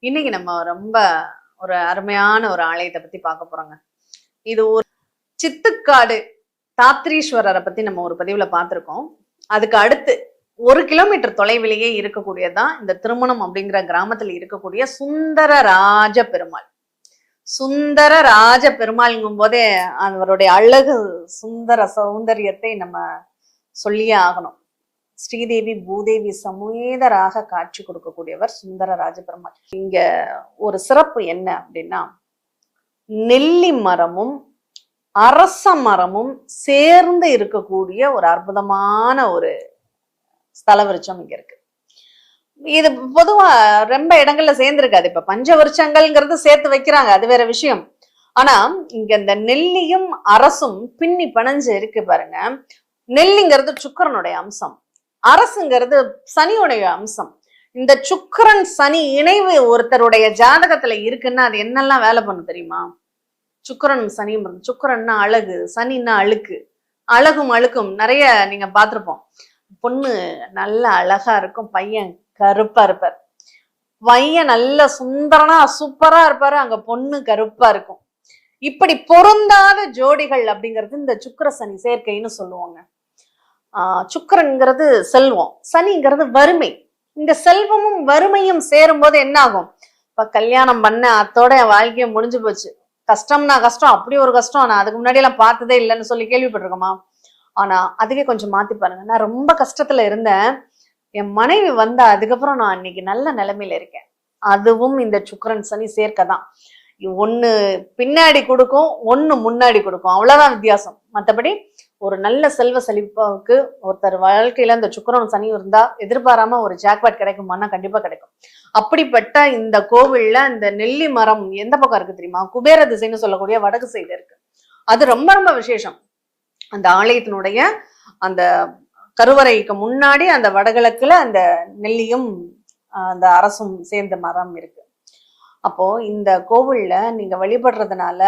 இன்னைக்கு நம்ம ரொம்ப ஒரு அருமையான ஒரு ஆலயத்தை பத்தி பார்க்க போறோங்க. இது ஒரு சித்துக்காடு தாத்ரீஸ்வரரை பத்தி நம்ம ஒரு பதிவுல பார்த்திருக்கோம். அதுக்கு அடுத்து 1 கிலோமீட்டர் தொலைவிலேயே இருக்கக்கூடியதான் இந்த திருமணம் அப்படிங்கிற கிராமத்துல இருக்கக்கூடிய சுந்தரராஜ பெருமாள். சுந்தரராஜ பெருமாள்ங்கும் போதே அவருடைய அழகு சுந்தர சௌந்தரியத்தை நம்ம சொல்லியே ஆகணும். ஸ்ரீதேவி பூதேவி சமேதராக காட்சி கொடுக்கக்கூடியவர் சுந்தரராஜ பெருமாள். இங்க ஒரு சிறப்பு என்ன அப்படின்னா, நெல்லி மரமும் அரச மரமும் சேர்ந்து இருக்கக்கூடிய ஒரு அற்புதமான ஒரு ஸ்தல விருட்சம் இங்க இருக்கு. இது பொதுவா ரொம்ப இடங்கள்ல சேர்ந்திருக்காது. இப்ப பஞ்ச விருட்சங்கள்ங்கிறது சேர்த்து வைக்கிறாங்க, அது வேற விஷயம். ஆனா இங்க இந்த நெல்லியும் அரசும் பின்னி பிணைஞ்சு இருக்கு பாருங்க. நெல்லிங்கிறது சுக்கிரனுடைய அம்சம், அரசுங்கிறது சனியுடைய அம்சம். இந்த சுக்கிரன் சனி இணைவு ஒருத்தருடைய ஜாதகத்துல இருக்குன்னா அது என்னெல்லாம் வேலை பண்ணும் தெரியுமா? சுக்கிரன் சனியும், சுக்கிரன்னா அழகு, சனின்னா அழுக்கு. அழகும் அழுக்கும் நிறைய நீங்க பார்த்திருப்போம். பொண்ணு நல்ல அழகா இருக்கும், பையன் கருப்பா இருப்பார். பையன் நல்ல சுந்தரனா சூப்பரா இருப்பாரு, அங்க பொண்ணு கருப்பா இருக்கும். இப்படி பொருந்தாத ஜோடிகள் அப்படிங்கிறது இந்த சுக்கிர சனி சேர்க்கைன்னு சொல்லுவாங்க. சுக்கிரன்ங்கிறது செல்வம், சனிங்கிறது வறுமை. இந்த செல்வமும் வறுமையும் சேரும் போது என்ன ஆகும்? இப்ப கல்யாணம் பண்ண அத்தோட என் வாழ்க்கைய முடிஞ்சு போச்சு, கஷ்டம்னா கஷ்டம், அப்படி ஒரு கஷ்டம் நான் அதுக்கு முன்னாடி எல்லாம் பார்த்ததே இல்லைன்னு சொல்லி கேள்விப்பட்டிருக்கோமா? ஆனா அதுவே கொஞ்சம் மாத்தி பாருங்க. நான் ரொம்ப கஷ்டத்துல இருந்தேன், என் மனைவி வந்தா அதுக்கப்புறம் நான் இன்னைக்கு நல்ல நிலைமையில இருக்கேன். அதுவும் இந்த சுக்கிரன் சனி சேர்க்கதான். ஒண்ணு பின்னாடி கொடுக்கும், ஒண்ணு முன்னாடி கொடுக்கும், அவ்வளவுதான் வித்தியாசம். மற்றபடி ஒரு நல்ல செல்வ செழிப்பாவுக்கு ஒருத்தர் வாழ்க்கையில இந்த சுக்கிரன் சனி இருந்தா எதிர்பாராம ஒரு ஜாக்பாட் கிடைக்குமானா கண்டிப்பா கிடைக்கும். அப்படிப்பட்ட இந்த கோவில்ல இந்த நெல்லி மரம் எந்த பக்கம் இருக்கு தெரியுமா? குபேர திசைன்னு சொல்லக்கூடிய வடக்கு சைடு இருக்கு. அது ரொம்ப ரொம்ப விசேஷம். அந்த ஆலயத்தினுடைய அந்த கருவறைக்கு முன்னாடி அந்த வடகிழக்குல அந்த நெல்லியும் அந்த அரசும் சேர்ந்த மரம் இருக்கு. அப்போ இந்த கோவில்ல நீங்க வழிபடுறதுனால